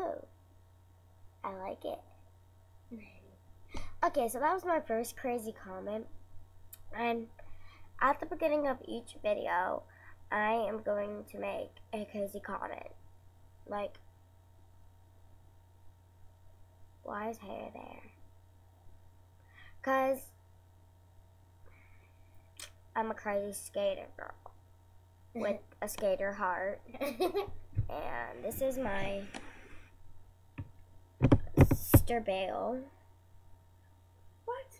Oh, I like it. Okay, so that was my first crazy comment. And at the beginning of each video, I am going to make a crazy comment. Like, why is hair there? Because I'm a crazy skater girl with a skater heart. And this is my sister Bale. What?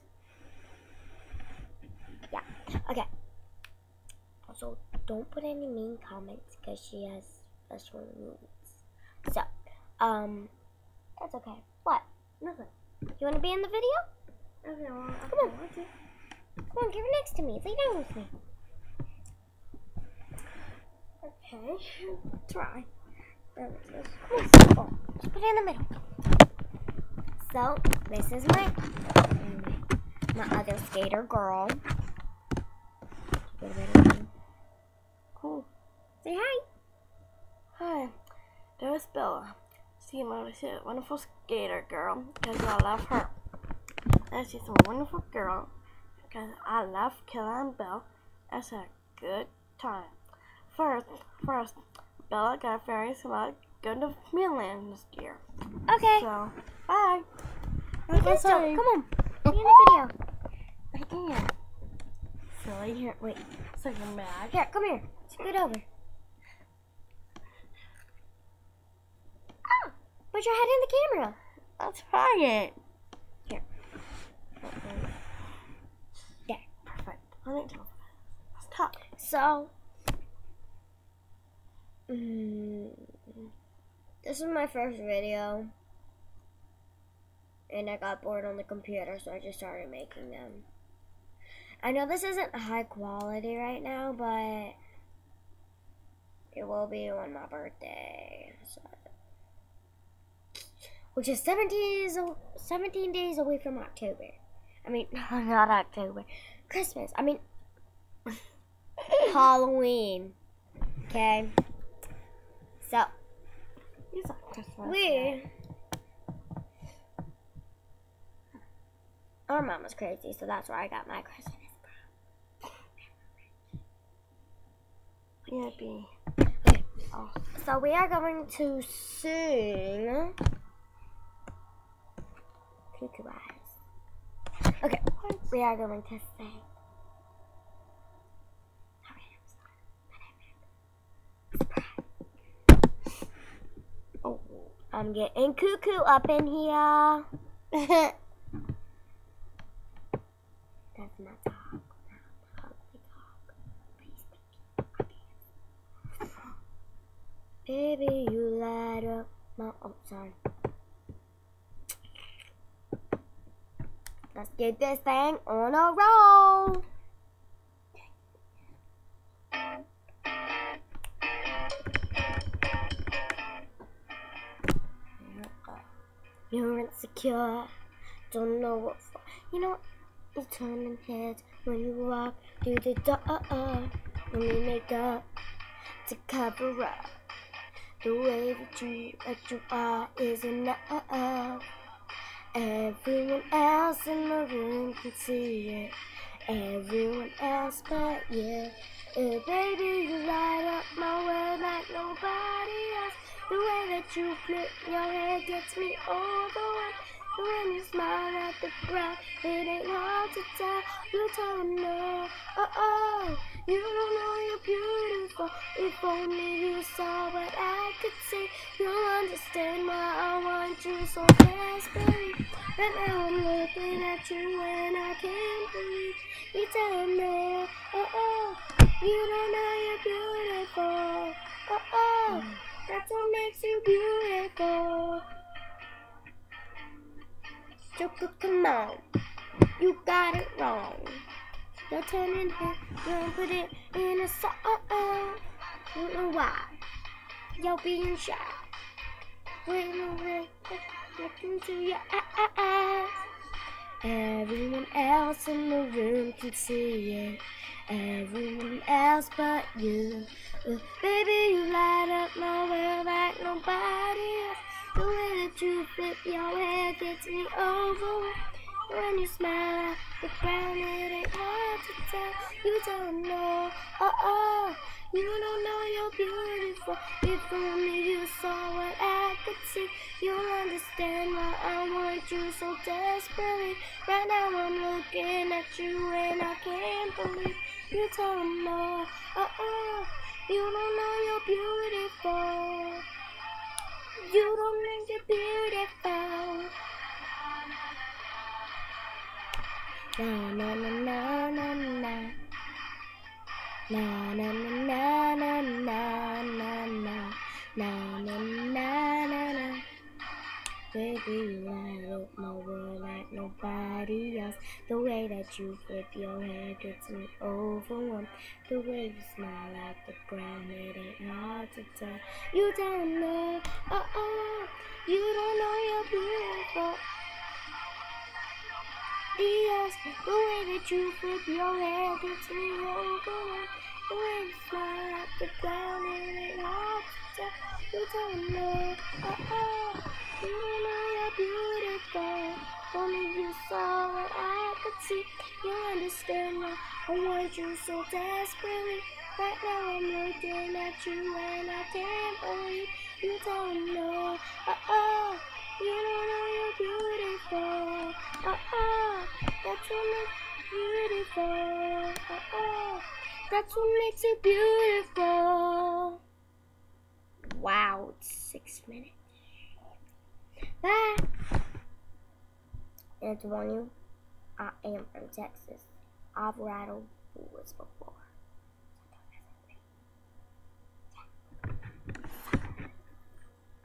Yeah. Okay. Also, don't put any mean comments because she has special needs. So, that's okay. What? Nothing. You want to be in the video? Okay, well, come on. Come on, get next to me. Lay down with me. Okay. Try. Come on. Just put it in the middle. So, this is my other skater girl. Cool. Say hi. Hi, there's Bella. She's a wonderful skater girl because I love her. And she's a wonderful girl because I love Killa and Belle. It's a good time. First, Bella got very select go to Finland this year. Okay. So, bye. You can still, come on. Be in the video. I am. Silly. Here, wait. So you're mad? Here, come here. Scoot over. Ah! Put your head in the camera. I'll try it. Here. There. Perfect. Let's talk. So, this is my first video. And I got bored on the computer, so I just started making them. I know this isn't high quality right now, but it will be on my birthday. So, which is 17 days away from October. I mean, not October. Christmas. I mean, Halloween. Okay? So, our mom was crazy, so that's where I got my Christmas from. Yippee. Okay. Oh. So we are going to sing Cuckoo Eyes. Okay, we are going to sing. Oh, I'm getting cuckoo up in here. That's my dog. Ugly dog. Please, baby, you light up my. Oh, sorry. Let's get this thing on a roll. You're insecure, don't know what for. You know what? You're turning heads when you walk through the door. When you make up to cover up the way that you are is enough. Everyone else in the room can see it. Everyone else but you. Baby, you light up my world like nobody else. The way that you flip your hair gets me all the way. When you smile at the crowd, it ain't hard to tell. You don't know, you don't know you're beautiful. If only you saw what I could see, you'll understand why I want you so desperately. Right now I'm looking at you and I can't believe you don't know, you don't know you're beautiful. That's what makes you beautiful. Joker, come on, you got it wrong. You're turning here, you're put it in a song. Don't know why you're being shy. When I look into your eyes, everyone else in the room can see it. Everyone else but you. Baby, you light up my world like nobody else. The way want you to flip your hair, gets me over. When you smile at the ground, it ain't hard to tell. You don't know, you don't know you're beautiful. If only you saw what I could see, you'll understand why I want you so desperately. Right now I'm looking at you and I can't believe you don't know, you don't know you're beautiful. You don't think you're beautiful. Na na na na na na. Na na na na na na na na. Na na na na na. Baby, you light up my world like nobody else. The way that you flip your hair gets me overwhelmed. The way you smile at the ground, it ain't hard to tell. You don't know, you don't know you're beautiful. Yes, the way that you flip your hair gets me overwhelmed. The way you smile at the ground, it ain't hard to tell. You don't know, you don't know you're beautiful. Only you saw what I could see. You understand now, I want you so desperately. Right now I'm looking at you and I can't believe you don't know, you don't know you're beautiful. That's what makes you beautiful. That's what makes you beautiful. Wow, it's 6 minutes. Bye. And to warn you, I am from Texas. I've rattled bullets before.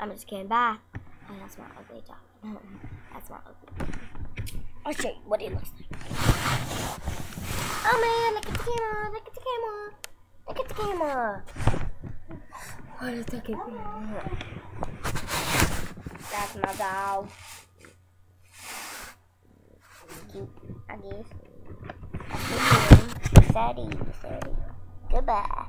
I'm just kidding. Bye. Oh, that's my ugly dog. That's my ugly dog. I'll show you what it looks like. Oh man, look at the camera. Look at the camera. Look at the camera. What is the camera? That's my dog. Cute, I guess. That's the Goodbye.